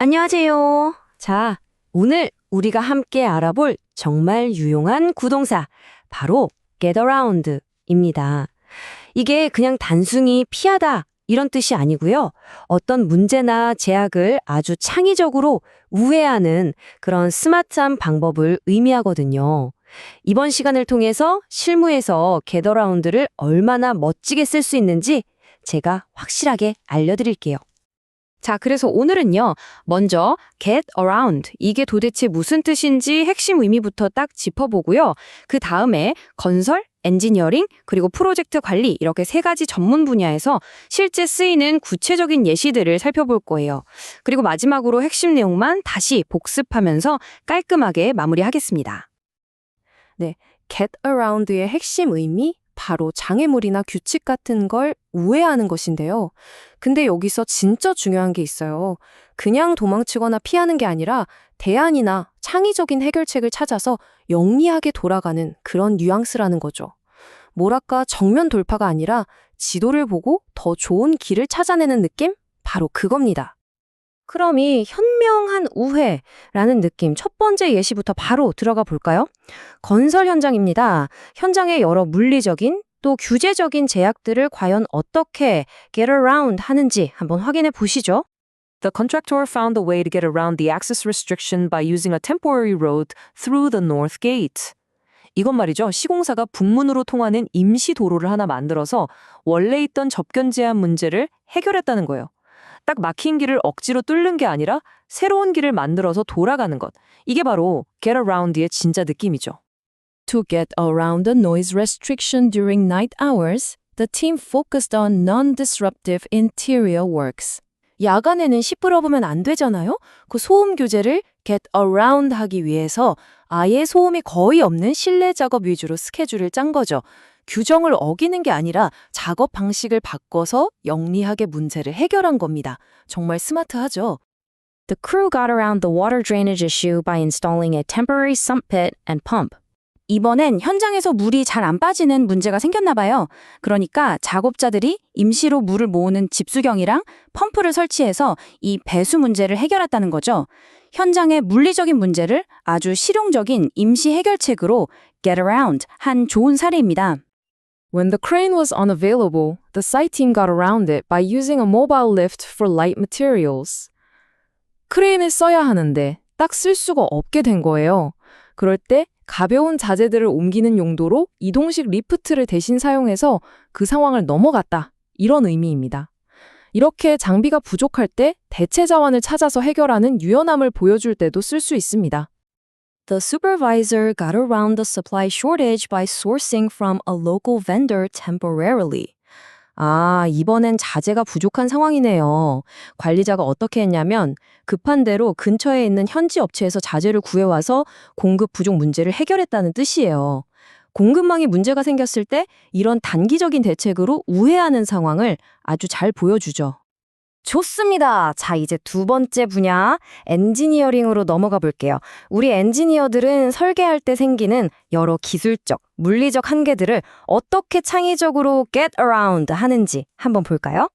안녕하세요. 자, 오늘 우리가 함께 알아볼 정말 유용한 구동사, 바로 get around입니다. 이게 그냥 단순히 피하다 이런 뜻이 아니고요. 어떤 문제나 제약을 아주 창의적으로 우회하는 그런 스마트한 방법을 의미하거든요. 이번 시간을 통해서 실무에서 get around를 얼마나 멋지게 쓸 수 있는지 제가 확실하게 알려드릴게요. 자, 그래서 오늘은요, 먼저 get around, 이게 도대체 무슨 뜻인지 핵심 의미부터 딱 짚어보고요. 그 다음에 건설, 엔지니어링, 그리고 프로젝트 관리 이렇게 세 가지 전문 분야에서 실제 쓰이는 구체적인 예시들을 살펴볼 거예요. 그리고 마지막으로 핵심 내용만 다시 복습하면서 깔끔하게 마무리하겠습니다. 네, get around의 핵심 의미? 바로 장애물이나 규칙 같은 걸 우회하는 것인데요. 근데 여기서 진짜 중요한 게 있어요. 그냥 도망치거나 피하는 게 아니라 대안이나 창의적인 해결책을 찾아서 영리하게 돌아가는 그런 뉘앙스라는 거죠. 뭐랄까 정면 돌파가 아니라 지도를 보고 더 좋은 길을 찾아내는 느낌? 바로 그겁니다. 그럼 이 현명한 우회라는 느낌, 첫 번째 예시부터 바로 들어가 볼까요? 건설 현장입니다. 현장의 여러 물리적인 또 규제적인 제약들을 과연 어떻게 get around 하는지 한번 확인해 보시죠. The contractor found a way to get around the access restriction by using a temporary road through the north gate. 이건 말이죠. 시공사가 북문으로 통하는 임시 도로를 하나 만들어서 원래 있던 접견 제한 문제를 해결했다는 거예요. 딱 막힌 길을 억지로 뚫는 게 아니라 새로운 길을 만들어서 돌아가는 것. 이게 바로 get around의 진짜 느낌이죠. To get around the noise restriction during night hours, the team focused on non-disruptive interior works. 야간에는 시끄러우면 안 되잖아요? 그 소음 규제를 get around 하기 위해서 아예 소음이 거의 없는 실내 작업 위주로 스케줄을 짠 거죠. 규정을 어기는 게 아니라 작업 방식을 바꿔서 영리하게 문제를 해결한 겁니다. 정말 스마트하죠? The crew got around the water drainage issue by installing a temporary sump pit and pump. 이번엔 현장에서 물이 잘 안 빠지는 문제가 생겼나 봐요. 그러니까 작업자들이 임시로 물을 모으는 집수경이랑 펌프를 설치해서 이 배수 문제를 해결했다는 거죠. 현장의 물리적인 문제를 아주 실용적인 임시 해결책으로 get around 한 좋은 사례입니다. When the crane was unavailable, the site team got around it by using a mobile lift for light materials. 크레인을 써야 하는데 딱 쓸 수가 없게 된 거예요. 그럴 때 가벼운 자재들을 옮기는 용도로 이동식 리프트를 대신 사용해서 그 상황을 넘어갔다. 이런 의미입니다. 이렇게 장비가 부족할 때 대체 자원을 찾아서 해결하는 유연함을 보여줄 때도 쓸 수 있습니다. The supervisor got around the supply shortage by sourcing from a local vendor temporarily. 아, 이번엔 자재가 부족한 상황이네요. 관리자가 어떻게 했냐면 급한 대로 근처에 있는 현지 업체에서 자재를 구해와서 공급 부족 문제를 해결했다는 뜻이에요. 공급망에 문제가 생겼을 때 이런 단기적인 대책으로 우회하는 상황을 아주 잘 보여주죠. 좋습니다. 자, 이제 두 번째 분야, 엔지니어링으로 넘어가 볼게요. 우리 엔지니어들은 설계할 때 생기는 여러 기술적, 물리적 한계들을 어떻게 창의적으로 get around 하는지 한번 볼까요?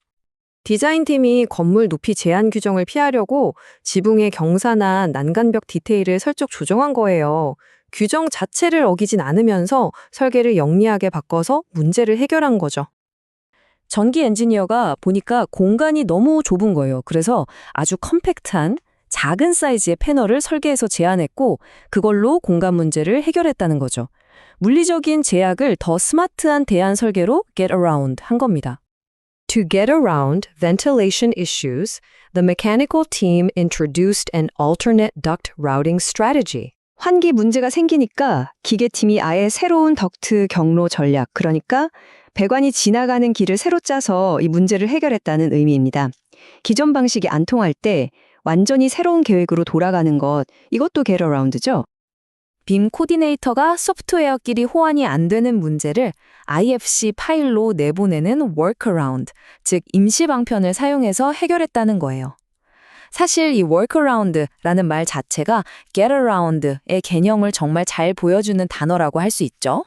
디자인팀이 건물 높이 제한 규정을 피하려고 지붕의 경사나 난간벽 디테일을 슬쩍 조정한 거예요. 규정 자체를 어기진 않으면서 설계를 영리하게 바꿔서 문제를 해결한 거죠. 전기 엔지니어가 보니까 공간이 너무 좁은 거예요. 그래서 아주 컴팩트한 작은 사이즈의 패널을 설계해서 제안했고 그걸로 공간 문제를 해결했다는 거죠. 물리적인 제약을 더 스마트한 대안 설계로 get around 한 겁니다. To get around ventilation issues, the mechanical team introduced an alternate duct routing strategy. 환기 문제가 생기니까 기계팀이 아예 새로운 덕트 경로 전략, 그러니까 배관이 지나가는 길을 새로 짜서 이 문제를 해결했다는 의미입니다. 기존 방식이 안 통할 때 완전히 새로운 계획으로 돌아가는 것, 이것도 get around죠. 빔 코디네이터가 소프트웨어끼리 호환이 안 되는 문제를 IFC 파일로 내보내는 workaround, 즉 임시 방편을 사용해서 해결했다는 거예요. 사실 이 workaround라는 말 자체가 get around의 개념을 정말 잘 보여주는 단어라고 할 수 있죠.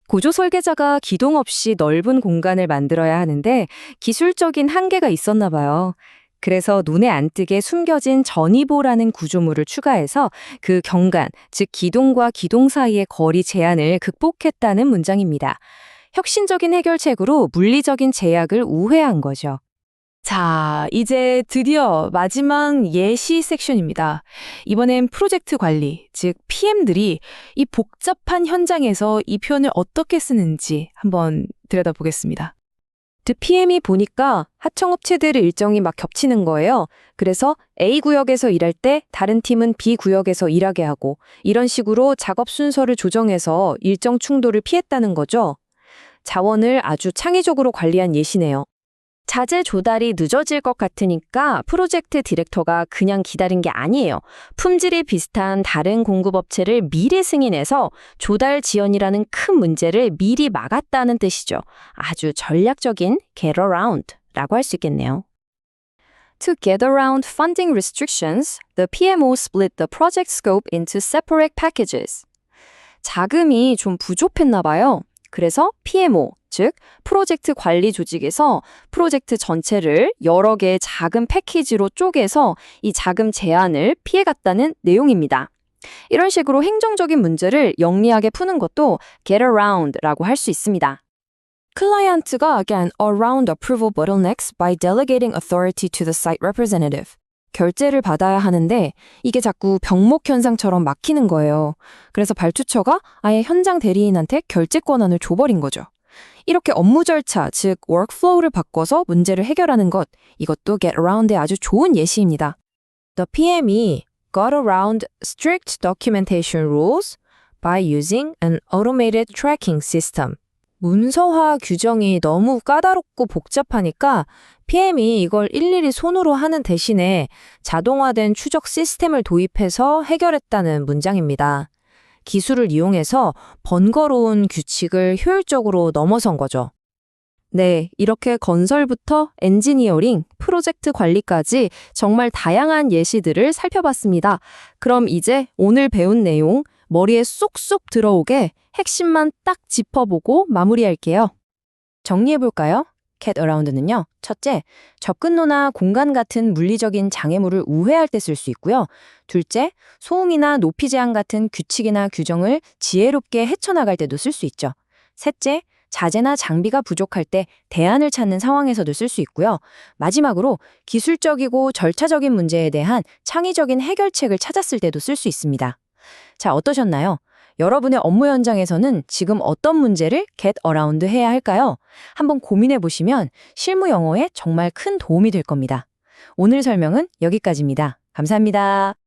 고조 설계자가 기동 없이 넓은 공간을 만들어야 하는데 기술적인 한계가 있었나 봐요. 그래서 눈에 안 띄게 숨겨진 전이보라는 구조물을 추가해서 그 경간, 즉 기둥과 기둥 사이의 거리 제한을 극복했다는 문장입니다. 혁신적인 해결책으로 물리적인 제약을 우회한 거죠. 자, 이제 드디어 마지막 예시 섹션입니다. 이번엔 프로젝트 관리, 즉 PM들이 이 복잡한 현장에서 이 표현을 어떻게 쓰는지 한번 들여다보겠습니다. PM이 보니까 하청업체들의 일정이 막 겹치는 거예요. 그래서 A 구역에서 일할 때 다른 팀은 B 구역에서 일하게 하고 이런 식으로 작업 순서를 조정해서 일정 충돌을 피했다는 거죠. 자원을 아주 창의적으로 관리한 예시네요. 자재 조달이 늦어질 것 같으니까 프로젝트 디렉터가 그냥 기다린 게 아니에요. 품질이 비슷한 다른 공급업체를 미리 승인해서 조달 지연이라는 큰 문제를 미리 막았다는 뜻이죠. 아주 전략적인 get around라고 할 수 있겠네요. To get around funding restrictions, the PMO split the project scope into separate packages. 자금이 좀 부족했나 봐요. 그래서 PMO, 즉 프로젝트 관리 조직에서 프로젝트 전체를 여러 개의 작은 패키지로 쪼개서 이 자금 제한을 피해갔다는 내용입니다. 이런 식으로 행정적인 문제를 영리하게 푸는 것도 get around라고 할 수 있습니다. 클라이언트가 again around approval bottlenecks by delegating authority to the site representative. 결제를 받아야 하는데 이게 자꾸 병목 현상처럼 막히는 거예요. 그래서 발주처가 아예 현장 대리인한테 결제 권한을 줘버린 거죠. 이렇게 업무 절차, 즉 workflow를 바꿔서 문제를 해결하는 것, 이것도 get around의 아주 좋은 예시입니다. The PM이 got around strict documentation rules by using an automated tracking system. 문서화 규정이 너무 까다롭고 복잡하니까 PM이 이걸 일일이 손으로 하는 대신에 자동화된 추적 시스템을 도입해서 해결했다는 문장입니다. 기술을 이용해서 번거로운 규칙을 효율적으로 넘어선 거죠. 네, 이렇게 건설부터 엔지니어링, 프로젝트 관리까지 정말 다양한 예시들을 살펴봤습니다. 그럼 이제 오늘 배운 내용 머리에 쏙쏙 들어오게 핵심만 딱 짚어보고 마무리할게요. 정리해볼까요? get around는요. 첫째, 접근로나 공간 같은 물리적인 장애물을 우회할 때 쓸 수 있고요. 둘째, 소음이나 높이 제한 같은 규칙이나 규정을 지혜롭게 헤쳐나갈 때도 쓸 수 있죠. 셋째, 자재나 장비가 부족할 때 대안을 찾는 상황에서도 쓸 수 있고요. 마지막으로 기술적이고 절차적인 문제에 대한 창의적인 해결책을 찾았을 때도 쓸 수 있습니다. 자, 어떠셨나요? 여러분의 업무 현장에서는 지금 어떤 문제를 get around 해야 할까요? 한번 고민해 보시면 실무 영어에 정말 큰 도움이 될 겁니다. 오늘 설명은 여기까지입니다. 감사합니다.